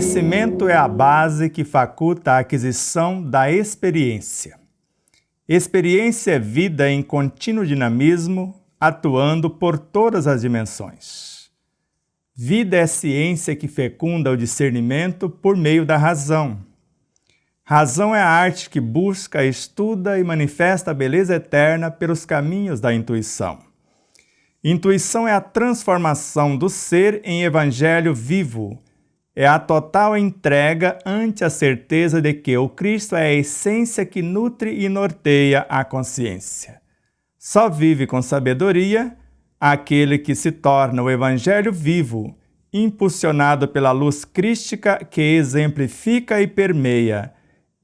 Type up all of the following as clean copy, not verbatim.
conhecimento é a base que faculta a aquisição da experiência. Experiência é vida em contínuo dinamismo, atuando por todas as dimensões. Vida é ciência que fecunda o discernimento por meio da razão. Razão é a arte que busca, estuda e manifesta a beleza eterna pelos caminhos da intuição. Intuição é a transformação do ser em evangelho vivo. É a total entrega ante a certeza de que o Cristo é a essência que nutre e norteia a consciência. Só vive com sabedoria aquele que se torna o evangelho vivo, impulsionado pela luz crística que exemplifica e permeia,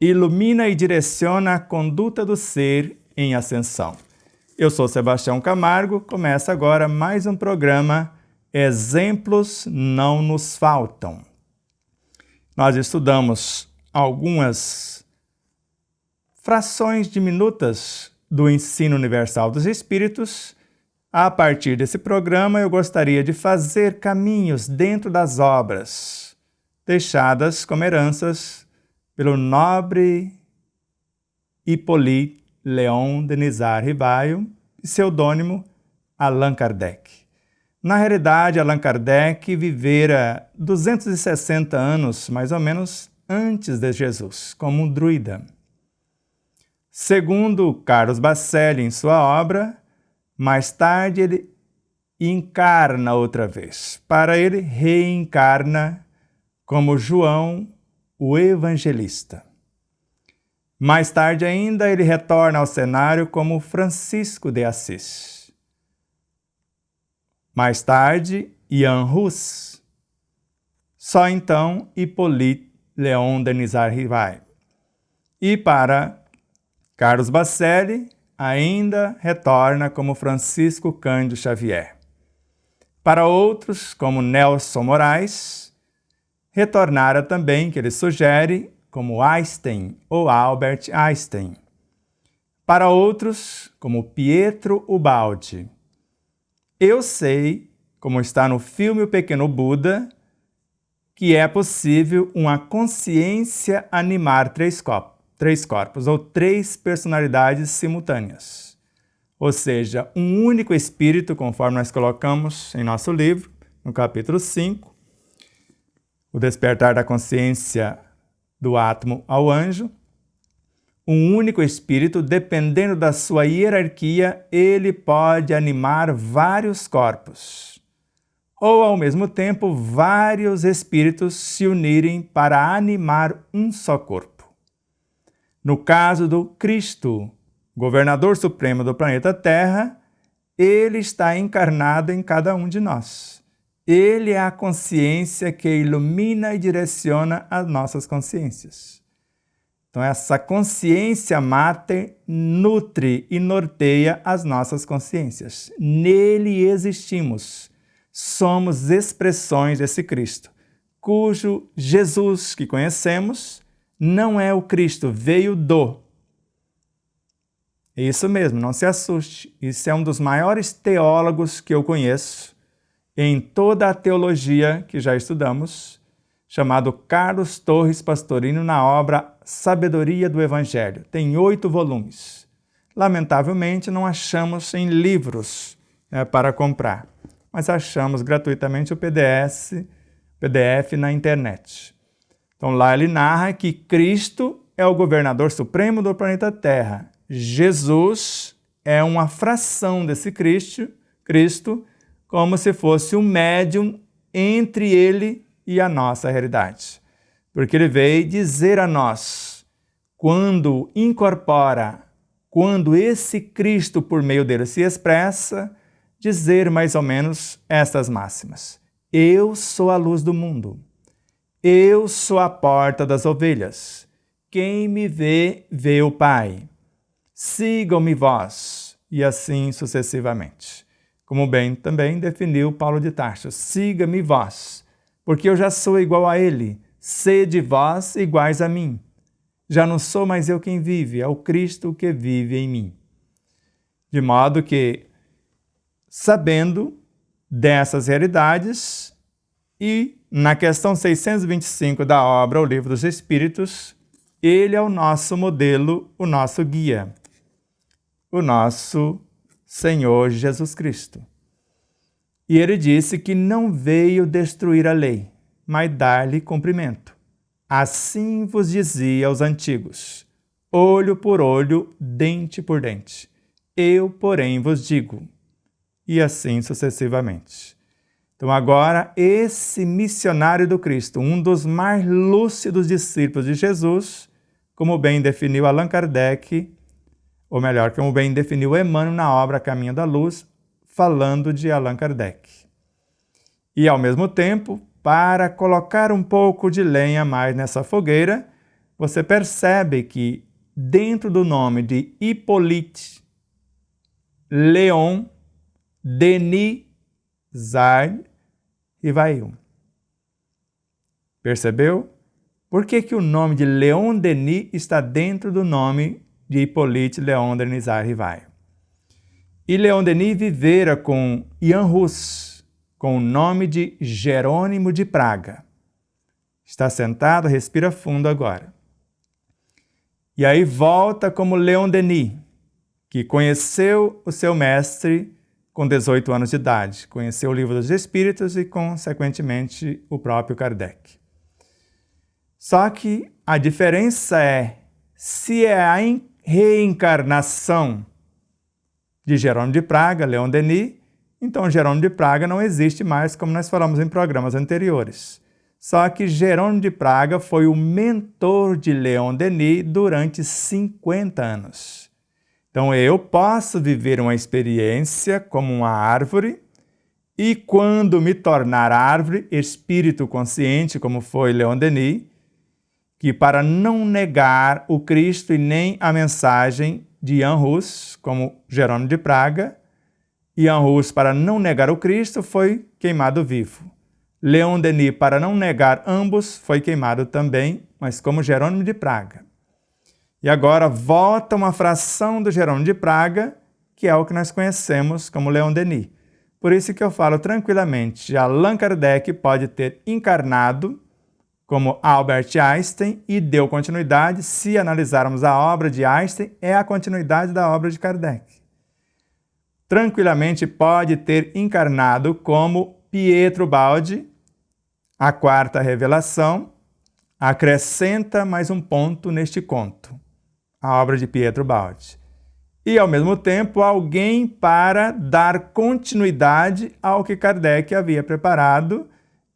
ilumina e direciona a conduta do ser em ascensão. Eu sou Sebastião Camargo, começa agora mais um programa Exemplos Não Nos Faltam. Nós estudamos algumas frações diminutas do ensino universal dos Espíritos. A partir desse programa, eu gostaria de fazer caminhos dentro das obras deixadas como heranças pelo nobre Hippolyte Léon Denis Rivail, pseudônimo Allan Kardec. Na realidade, Allan Kardec vivera 260 anos, mais ou menos, antes de Jesus, como um druida. Segundo Carlos Bacelli, em sua obra, mais tarde ele encarna outra vez. Para ele, reencarna como João, o evangelista. Mais tarde ainda, ele retorna ao cenário como Francisco de Assis. Mais tarde, Jan Hus. Só então, Hippolyte Léon Denis Rivail. E para Carlos Bacelli, ainda retorna como Francisco Cândido Xavier. Para outros, como Nelson Moraes, retornara também, que ele sugere, como Einstein ou Albert Einstein. Para outros, como Pietro Ubaldi. Eu sei, como está no filme O Pequeno Buda, que é possível uma consciência animar três corpos, ou três personalidades simultâneas. Ou seja, um único espírito, conforme nós colocamos em nosso livro, no capítulo 5, O Despertar da Consciência do Átomo ao Anjo. Um único espírito, dependendo da sua hierarquia, ele pode animar vários corpos. Ou, ao mesmo tempo, vários espíritos se unirem para animar um só corpo. No caso do Cristo, governador supremo do planeta Terra, ele está encarnado em cada um de nós. Ele é a consciência que ilumina e direciona as nossas consciências. Então, essa consciência máter nutre e norteia as nossas consciências. Nele existimos. Somos expressões desse Cristo, cujo Jesus que conhecemos não é o Cristo, veio do. Isso mesmo, não se assuste. Isso é um dos maiores teólogos que eu conheço em toda a teologia que já estudamos, chamado Carlos Torres Pastorino, na obra Sabedoria do Evangelho. Tem 8 volumes. Lamentavelmente, não achamos em livros para comprar, mas achamos gratuitamente o PDF na internet. Então, lá ele narra que Cristo é o governador supremo do planeta Terra. Jesus é uma fração desse Cristo, como se fosse um médium entre ele e a nossa realidade. Porque ele veio dizer a nós, quando incorpora, quando esse Cristo por meio dele se expressa, dizer mais ou menos estas máximas. Eu sou a luz do mundo. Eu sou a porta das ovelhas. Quem me vê, vê o Pai. Sigam-me vós, e assim sucessivamente. Como bem também definiu Paulo de Tarso, siga-me vós, porque eu já sou igual a ele, sede vós iguais a mim. Já não sou mais eu quem vive, é o Cristo que vive em mim. De modo que, sabendo dessas realidades, E, na questão 625 da obra O Livro dos Espíritos, ele é o nosso modelo, o nosso guia, o nosso Senhor Jesus Cristo. E ele disse que não veio destruir a lei, mas dar-lhe cumprimento. Assim vos dizia aos antigos, olho por olho, dente por dente. Eu, porém, vos digo. E assim sucessivamente. Então agora, esse missionário do Cristo, um dos mais lúcidos discípulos de Jesus, como bem definiu Allan Kardec, ou melhor, como bem definiu Emmanuel na obra Caminho da Luz, falando de Allan Kardec. E ao mesmo tempo, para colocar um pouco de lenha mais nessa fogueira, você percebe que dentro do nome de Hippolyte Léon Denis Sard Rivail. Percebeu? Por que o nome de Léon Denis está dentro do nome de Hippolyte Léon Denis Sard Rivail? E Léon Denis vivera com Jan Hus, com o nome de Jerônimo de Praga. Está sentado, respira fundo agora. E aí volta como Léon Denis, que conheceu o seu mestre com 18 anos de idade, conheceu o Livro dos Espíritos e, consequentemente, o próprio Kardec. Só que a diferença é, se é a reencarnação de Jerônimo de Praga, Léon Denis, então Jerônimo de Praga não existe mais, como nós falamos em programas anteriores. Só que Jerônimo de Praga foi o mentor de Léon Denis durante 50 anos. Então eu posso viver uma experiência como uma árvore e quando me tornar árvore, espírito consciente, como foi Léon Denis, que para não negar o Cristo e nem a mensagem de Jan Hus, como Jerônimo de Praga, Jan Hus, para não negar o Cristo, foi queimado vivo. Léon Denis, para não negar ambos, foi queimado também, mas como Jerônimo de Praga. E agora volta uma fração do Jerônimo de Praga, que é o que nós conhecemos como Léon Denis. Por isso que eu falo tranquilamente, Allan Kardec pode ter encarnado como Albert Einstein e deu continuidade, se analisarmos a obra de Einstein, é a continuidade da obra de Kardec. Tranquilamente pode ter encarnado como Pietro Baldi, a quarta revelação, acrescenta mais um ponto neste conto, a obra de Pietro Baldi. E, ao mesmo tempo, alguém para dar continuidade ao que Kardec havia preparado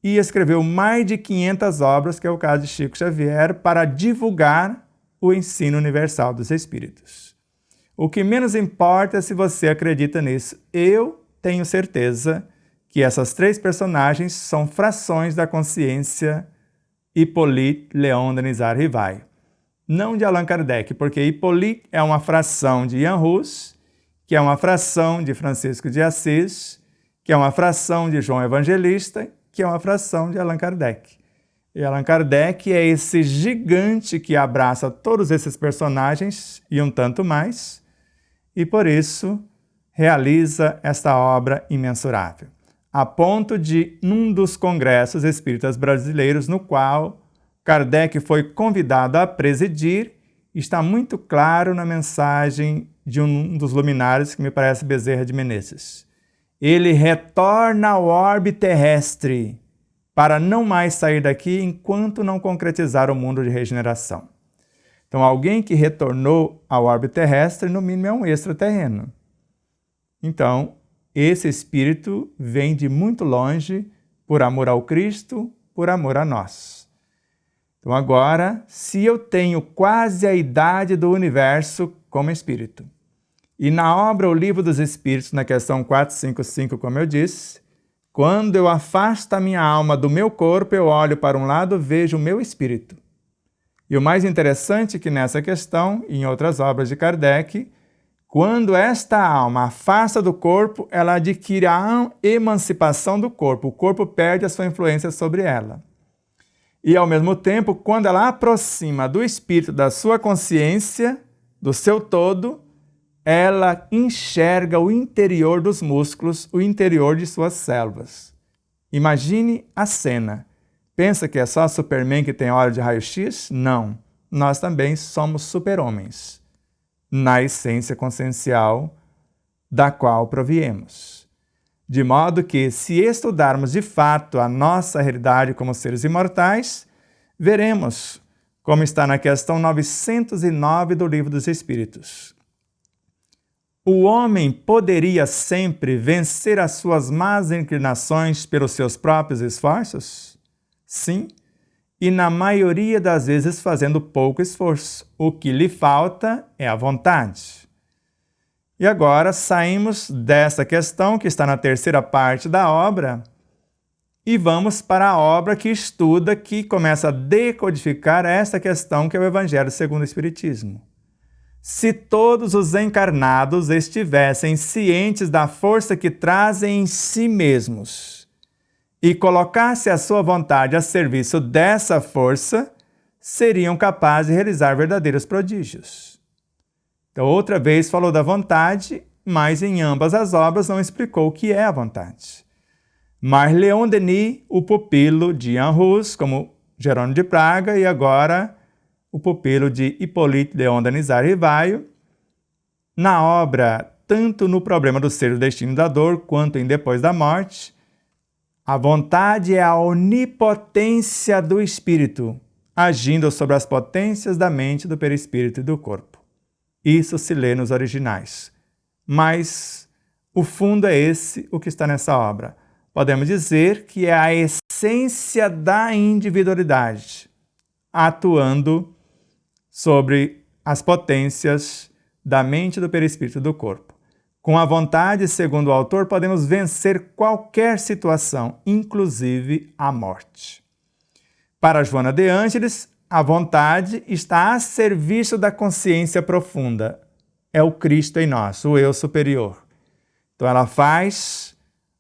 e escreveu mais de 500 obras, que é o caso de Chico Xavier, para divulgar o ensino universal dos Espíritos. O que menos importa é se você acredita nisso. Eu tenho certeza que essas três personagens são frações da consciência Hippolyte Léon Denis Sard Rivail. Não de Allan Kardec, porque Hippolyte é uma fração de Jan Hus, que é uma fração de Francisco de Assis, que é uma fração de João Evangelista, que é uma fração de Allan Kardec. E Allan Kardec é esse gigante que abraça todos esses personagens e um tanto mais, e por isso realiza esta obra imensurável. A ponto de, num dos congressos espíritas brasileiros, no qual Kardec foi convidado a presidir, está muito claro na mensagem de um dos luminares, que me parece Bezerra de Menezes. Ele retorna ao orbe terrestre para não mais sair daqui enquanto não concretizar o mundo de regeneração. Então, alguém que retornou ao orbe terrestre, no mínimo, é um extraterreno. Então, esse espírito vem de muito longe por amor ao Cristo, por amor a nós. Então agora, se eu tenho quase a idade do universo como espírito, e na obra O Livro dos Espíritos, na questão 455, como eu disse, quando eu afasto a minha alma do meu corpo, eu olho para um lado, vejo o meu espírito. E o mais interessante é que nessa questão, e em outras obras de Kardec, quando esta alma afasta do corpo, ela adquire a emancipação do corpo. O corpo perde a sua influência sobre ela. E, ao mesmo tempo, quando ela aproxima do espírito, da sua consciência, do seu todo, ela enxerga o interior dos músculos, o interior de suas células. Imagine a cena. Pensa que é só Superman que tem óleo de raio-x? Não. Nós também somos super-homens, na essência consciencial da qual proviemos. De modo que, se estudarmos de fato a nossa realidade como seres imortais, veremos, como está na questão 909 do Livro dos Espíritos. O homem poderia sempre vencer as suas más inclinações pelos seus próprios esforços? Sim, e na maioria das vezes fazendo pouco esforço. O que lhe falta é a vontade. E agora saímos dessa questão que está na terceira parte da obra e vamos para a obra que estuda, que começa a decodificar essa questão que é o Evangelho segundo o Espiritismo. Se todos os encarnados estivessem cientes da força que trazem em si mesmos e colocassem a sua vontade a serviço dessa força, seriam capazes de realizar verdadeiros prodígios. Então, outra vez falou da vontade, mas em ambas as obras não explicou o que é a vontade. Mas Leon Denis, o pupilo de Jan Hus, como Jerônimo de Praga, e agora o pupilo de Hippolyte Léon Denis Rivaio, na obra, tanto no problema do ser, do destino e da dor, quanto em Depois da Morte, a vontade é a onipotência do espírito, agindo sobre as potências da mente, do perispírito e do corpo. Isso se lê nos originais. Mas o fundo é esse, o que está nessa obra. Podemos dizer que é a essência da individualidade, atuando sobre as potências da mente, do perispírito e do corpo. Com a vontade, segundo o autor, podemos vencer qualquer situação, inclusive a morte. Para Joana de Ângeles, a vontade está a serviço da consciência profunda. É o Cristo em nós, o eu superior. Então ela faz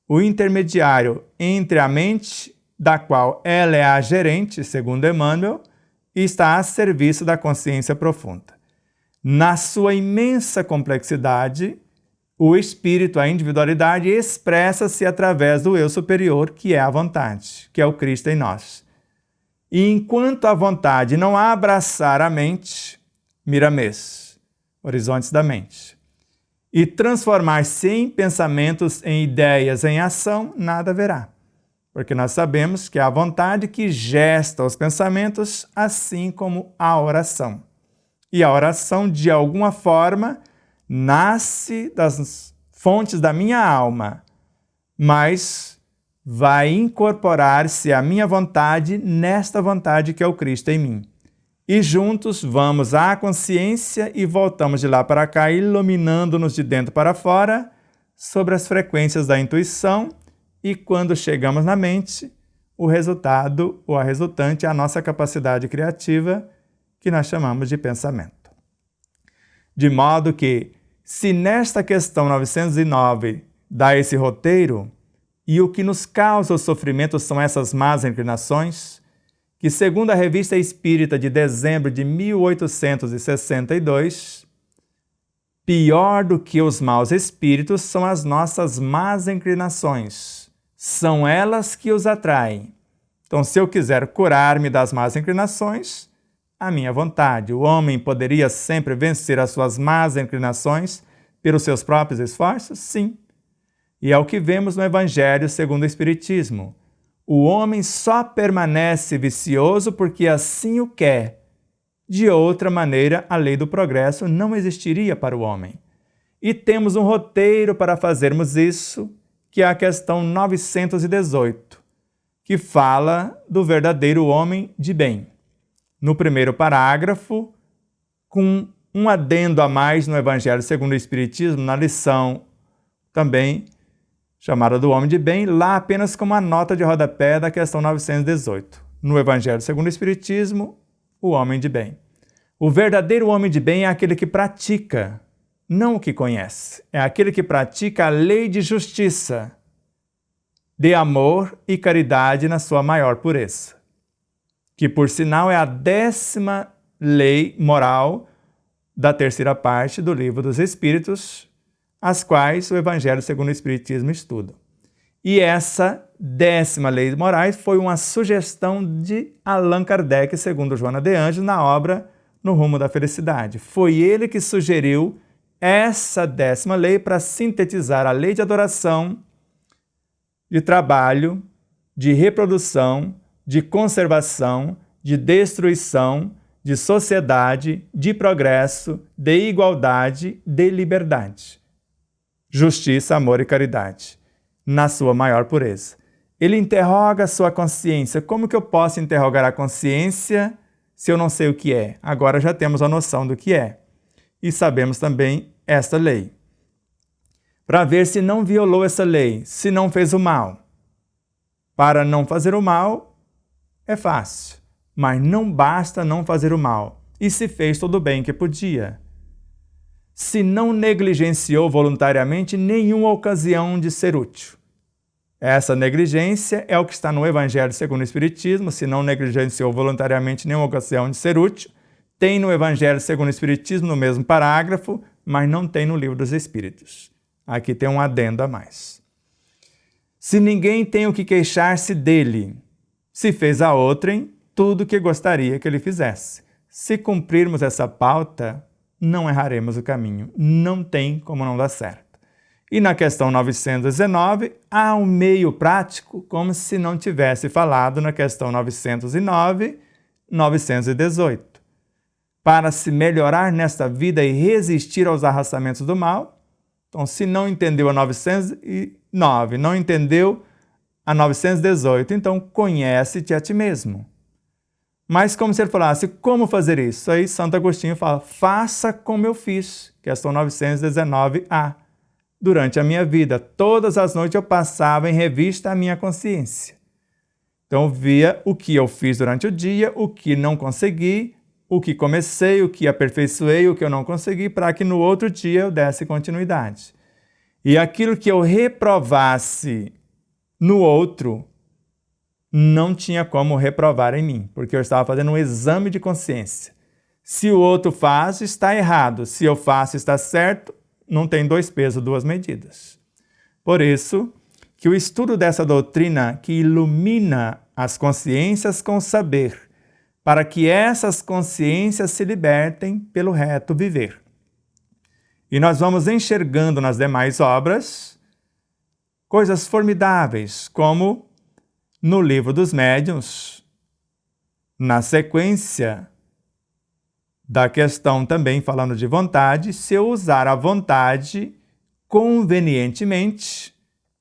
o intermediário entre a mente, da qual ela é a gerente, segundo Emmanuel, e está a serviço da consciência profunda. Na sua imensa complexidade, o espírito, a individualidade, expressa-se através do eu superior, que é a vontade, que é o Cristo em nós. E enquanto a vontade não abraçar a mente, Miramês, horizontes da mente, e transformar-se em pensamentos, em ideias, em ação, nada haverá. Porque nós sabemos que é a vontade que gesta os pensamentos, assim como a oração. E a oração, de alguma forma, nasce das fontes da minha alma, mas vai incorporar-se a minha vontade nesta vontade que é o Cristo em mim. E juntos vamos à consciência e voltamos de lá para cá, iluminando-nos de dentro para fora sobre as frequências da intuição. E quando chegamos na mente, o resultado ou a resultante é a nossa capacidade criativa, que nós chamamos de pensamento. De modo que, se nesta questão 909 dá esse roteiro, e o que nos causa o sofrimento são essas más inclinações, que segundo a Revista Espírita de dezembro de 1862, pior do que os maus espíritos são as nossas más inclinações. São elas que os atraem. Então, se eu quiser curar-me das más inclinações, a minha vontade. O homem poderia sempre vencer as suas más inclinações pelos seus próprios esforços? Sim. E é o que vemos no Evangelho segundo o Espiritismo. O homem só permanece vicioso porque assim o quer. De outra maneira, a lei do progresso não existiria para o homem. E temos um roteiro para fazermos isso, que é a questão 918, que fala do verdadeiro homem de bem. No primeiro parágrafo, com um adendo a mais no Evangelho segundo o Espiritismo, na lição também chamada do homem de bem, lá apenas como a nota de rodapé da questão 918. No Evangelho segundo o Espiritismo, o homem de bem. O verdadeiro homem de bem é aquele que pratica, não o que conhece. É aquele que pratica a lei de justiça, de amor e caridade na sua maior pureza, que por sinal é a 10ª lei moral da terceira parte do Livro dos Espíritos, as quais o Evangelho segundo o Espiritismo estuda. E essa 10ª lei de Moraes foi uma sugestão de Allan Kardec, segundo Joana de Anjos, na obra No Rumo da Felicidade. Foi ele que sugeriu essa 10ª lei para sintetizar a lei de adoração, de trabalho, de reprodução, de conservação, de destruição, de sociedade, de progresso, de igualdade, de liberdade. Justiça, amor e caridade, na sua maior pureza. Ele interroga a sua consciência. Como que eu posso interrogar a consciência se eu não sei o que é? Agora já temos a noção do que é. E sabemos também esta lei. Para ver se não violou essa lei, se não fez o mal. Para não fazer o mal, é fácil. Mas não basta não fazer o mal. E se fez todo o bem que podia. Se não negligenciou voluntariamente nenhuma ocasião de ser útil. Essa negligência é o que está no Evangelho segundo o Espiritismo. Se não negligenciou voluntariamente nenhuma ocasião de ser útil, tem no Evangelho segundo o Espiritismo, no mesmo parágrafo, mas não tem no Livro dos Espíritos. Aqui tem um adendo a mais. Se ninguém tem o que queixar-se dele, se fez a outrem tudo o que gostaria que ele fizesse. Se cumprirmos essa pauta, não erraremos o caminho. Não tem como não dar certo. E na questão 919, há um meio prático, como se não tivesse falado na questão 909, 918. Para se melhorar nesta vida e resistir aos arrastamentos do mal. Então, se não entendeu a 909, não entendeu a 918, então conhece-te a ti mesmo. Mas como se ele falasse, como fazer isso? Aí Santo Agostinho fala, faça como eu fiz, questão 919a. Durante a minha vida, todas as noites eu passava em revista a minha consciência. Então eu via o que eu fiz durante o dia, o que não consegui, o que comecei, o que aperfeiçoei, o que eu não consegui, para que no outro dia eu desse continuidade. E aquilo que eu reprovasse no outro, não tinha como reprovar em mim, porque eu estava fazendo um exame de consciência. Se o outro faz, está errado. Se eu faço, está certo. Não tem 2 pesos, 2 medidas. Por isso, que o estudo dessa doutrina que ilumina as consciências com saber, para que essas consciências se libertem pelo reto viver. E nós vamos enxergando nas demais obras coisas formidáveis, como no Livro dos Médiuns, na sequência da questão também falando de vontade, se eu usar a vontade convenientemente,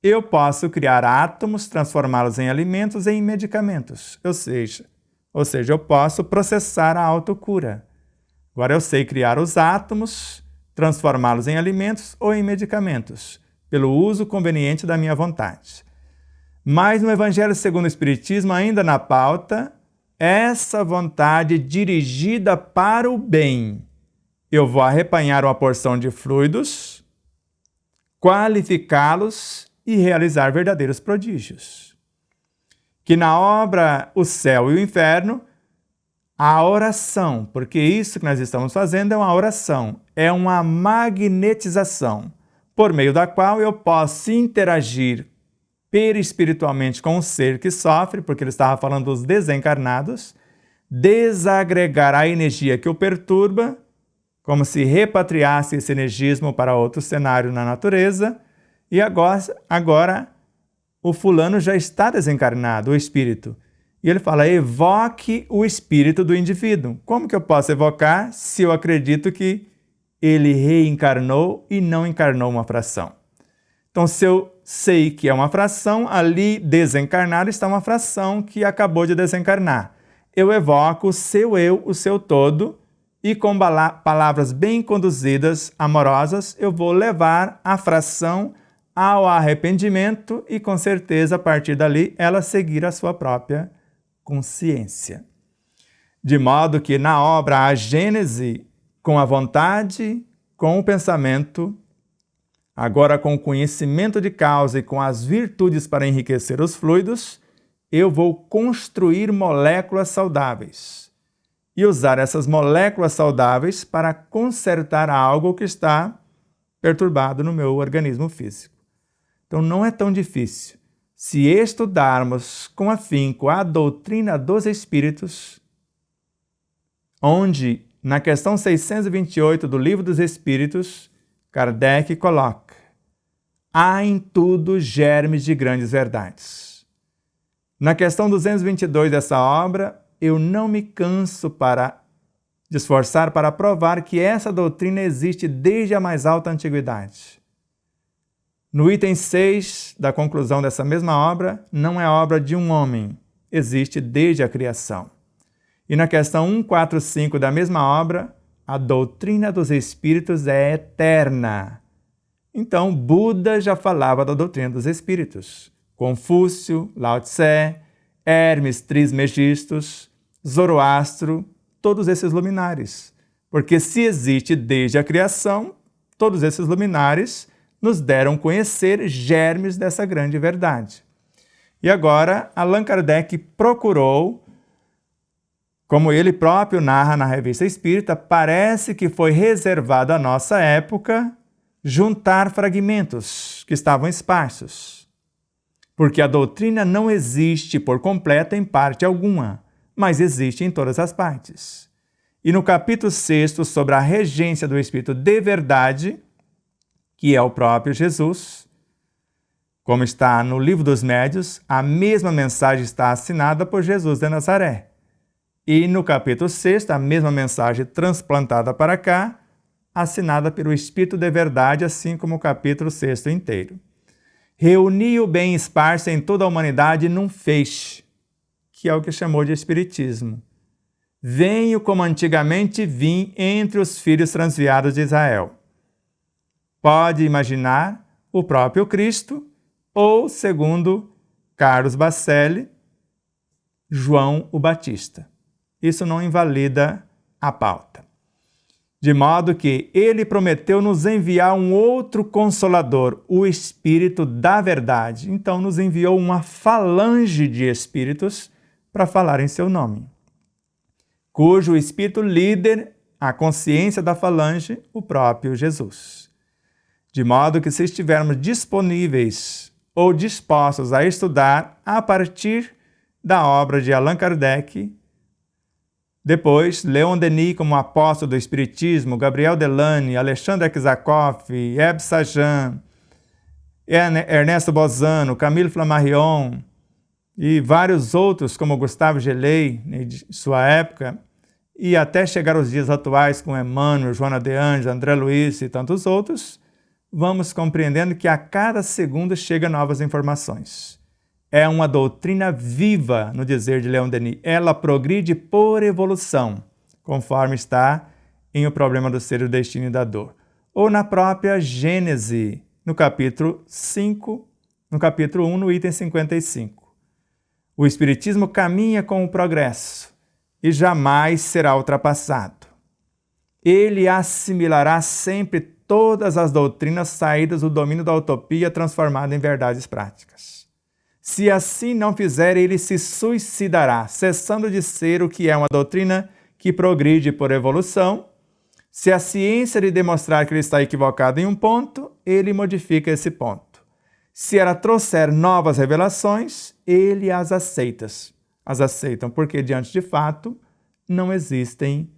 eu posso criar átomos, transformá-los em alimentos e em medicamentos. Ou seja, eu posso processar a autocura. Agora eu sei criar os átomos, transformá-los em alimentos ou em medicamentos, pelo uso conveniente da minha vontade. Mas no Evangelho segundo o Espiritismo, ainda na pauta, essa vontade dirigida para o bem. Eu vou arrepanhar uma porção de fluidos, qualificá-los e realizar verdadeiros prodígios. Que na obra O Céu e o Inferno, a oração, porque isso que nós estamos fazendo é uma oração, é uma magnetização, por meio da qual eu posso interagir perispiritualmente com o ser que sofre, porque ele estava falando dos desencarnados, desagregar a energia que o perturba, como se repatriasse esse energismo para outro cenário na natureza, e agora o fulano já está desencarnado, o espírito. E ele fala, evoque o espírito do indivíduo. Como que eu posso evocar se eu acredito que ele reencarnou e não encarnou uma fração? Então, se eu sei que é uma fração, ali desencarnado está uma fração que acabou de desencarnar. Eu evoco o seu eu, o seu todo, e com palavras bem conduzidas, amorosas, eu vou levar a fração ao arrependimento e, com certeza, a partir dali, ela seguir a sua própria consciência. De modo que na obra a Gênese, com a vontade, com o pensamento, agora com o conhecimento de causa e com as virtudes para enriquecer os fluidos, eu vou construir moléculas saudáveis e usar essas moléculas saudáveis para consertar algo que está perturbado no meu organismo físico. Então não é tão difícil. se estudarmos com afinco a doutrina dos Espíritos, onde, na questão 628 do Livro dos Espíritos, Kardec coloca: há em tudo germes de grandes verdades. Na questão 222 dessa obra, eu não me canso de esforçar para provar que essa doutrina existe desde a mais alta antiguidade. No item 6 da conclusão dessa mesma obra, não é obra de um homem, existe desde a criação. E na questão 145 da mesma obra, a doutrina dos Espíritos é eterna. Então, Buda já falava da doutrina dos Espíritos. Confúcio, Lao Tse, Hermes Trismegistus, Zoroastro, todos esses luminares. Porque se existe desde a criação, todos esses luminares nos deram conhecer germes dessa grande verdade. E agora, Allan Kardec procurou, como ele próprio narra na Revista Espírita, parece que foi reservado à nossa época juntar fragmentos que estavam esparsos. Porque a doutrina não existe por completa em parte alguma, mas existe em todas as partes. E no capítulo 6, sobre a regência do Espírito de verdade, que é o próprio Jesus, como está no Livro dos Médiuns, a mesma mensagem está assinada por Jesus de Nazaré. E no capítulo 6, a mesma mensagem transplantada para cá, assinada pelo Espírito de verdade, assim como o capítulo 6 inteiro. Reuni o bem esparso em toda a humanidade num feixe, que é o que chamou de Espiritismo. Venho como antigamente vim entre os filhos transviados de Israel. Pode imaginar o próprio Cristo ou, segundo Carlos Bacelli, João o Batista. Isso não invalida a pauta. De modo que ele prometeu nos enviar um outro Consolador, o Espírito da Verdade. Então nos enviou uma falange de espíritos para falar em seu nome, cujo espírito líder, a consciência da falange, o próprio Jesus. De modo que se estivermos disponíveis ou dispostos a estudar a partir da obra de Allan Kardec, depois Leon Denis como apóstolo do Espiritismo, Gabriel Delany, Alexandre Aksakoff, Hebe Sajan, Ernesto Bozano, Camille Flammarion e vários outros como Gustave Gelei, de sua época, e até chegar aos dias atuais com Emmanuel, Joana de Anjos, André Luiz e tantos outros, vamos compreendendo que a cada segundo chegam novas informações. É uma doutrina viva, no dizer de Leon Denis. Ela progride por evolução, conforme está em O Problema do Ser, o Destino e da Dor. Ou na própria Gênese, no capítulo 5, no capítulo 1, no item 55. O Espiritismo caminha com o progresso e jamais será ultrapassado. Ele assimilará sempre todas as doutrinas saídas do domínio da utopia transformada em verdades práticas. Se assim não fizer, ele se suicidará, cessando de ser o que é uma doutrina que progride por evolução. Se a ciência lhe demonstrar que ele está equivocado em um ponto, ele modifica esse ponto. Se ela trouxer novas revelações, ele as aceitam, porque diante de fato não existem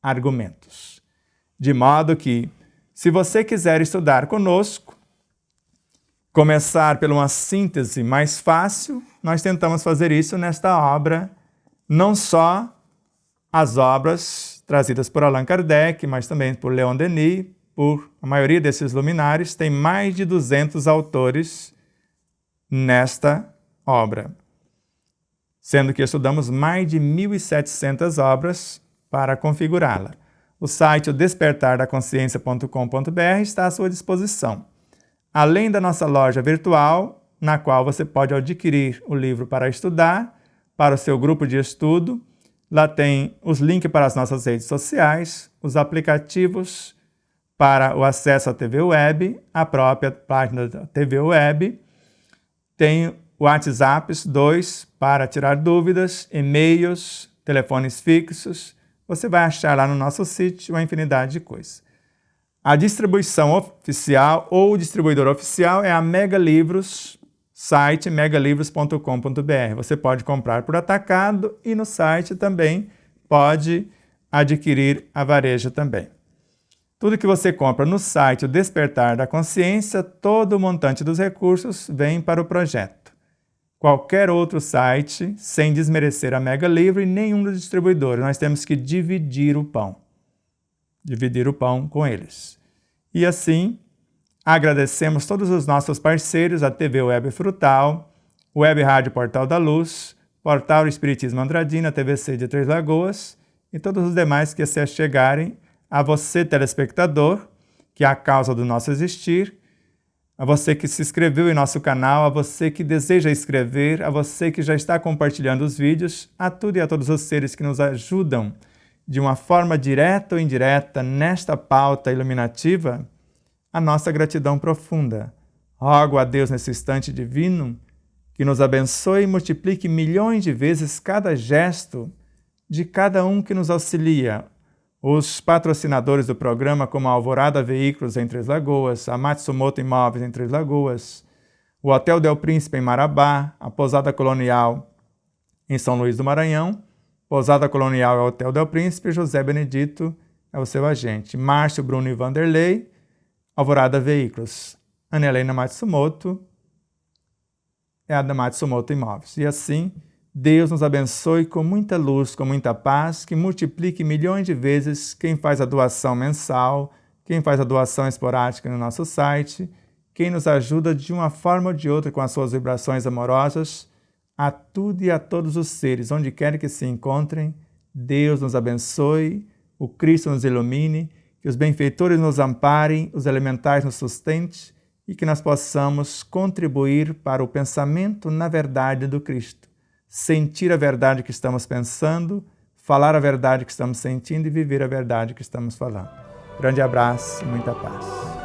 argumentos. De modo que, se você quiser estudar conosco, começar por uma síntese mais fácil, nós tentamos fazer isso nesta obra, não só as obras trazidas por Allan Kardec, mas também por Leon Denis, por a maioria desses luminares, tem mais de 200 autores nesta obra, sendo que estudamos mais de 1.700 obras para configurá-la. O site despertardaconsciência.com.br está à sua disposição. Além da nossa loja virtual, na qual você pode adquirir o livro para estudar, para o seu grupo de estudo. Lá tem os links para as nossas redes sociais, os aplicativos para o acesso à TV Web, a própria página da TV Web. Tem o WhatsApp 2 para tirar dúvidas, e-mails, telefones fixos. Você vai achar lá no nosso sítio uma infinidade de coisas. A distribuição oficial ou distribuidor oficial é a Mega Livros, site megalivros.com.br. Você pode comprar por atacado e no site também pode adquirir a varejo também. Tudo que você compra no site O Despertar da Consciência, todo o montante dos recursos vem para o projeto. Qualquer outro site, sem desmerecer a Mega Livro e nenhum dos distribuidores, nós temos que dividir o pão. Dividir o pão com eles. E assim, agradecemos todos os nossos parceiros, a TV Web Frutal, Web Rádio Portal da Luz, Portal Espiritismo Andradina, TVC de Três Lagoas e todos os demais que se achegarem, a você, telespectador, que é a causa do nosso existir, a você que se inscreveu em nosso canal, a você que deseja escrever, a você que já está compartilhando os vídeos, a tudo e a todos os seres que nos ajudam de uma forma direta ou indireta nesta pauta iluminativa, a nossa gratidão profunda. Rogo a Deus nesse instante divino que nos abençoe e multiplique milhões de vezes cada gesto de cada um que nos auxilia. Os patrocinadores do programa, como a Alvorada Veículos em Três Lagoas, a Matsumoto Imóveis em Três Lagoas, o Hotel Del Príncipe em Marabá, a Pousada Colonial em São Luís do Maranhão, Pousada Colonial é o Hotel Del Príncipe, José Benedito é o seu agente, Márcio, Bruno e Vanderlei, Alvorada Veículos. Ana Helena Matsumoto é a da Matsumoto Imóveis. E assim, Deus nos abençoe com muita luz, com muita paz, que multiplique milhões de vezes quem faz a doação mensal, quem faz a doação esporádica no nosso site, quem nos ajuda de uma forma ou de outra com as suas vibrações amorosas, a tudo e a todos os seres, onde quer que se encontrem. Deus nos abençoe, o Cristo nos ilumine, que os benfeitores nos amparem, os elementais nos sustentem e que nós possamos contribuir para o pensamento na verdade do Cristo. Sentir a verdade que estamos pensando, falar a verdade que estamos sentindo e viver a verdade que estamos falando. Grande abraço e muita paz.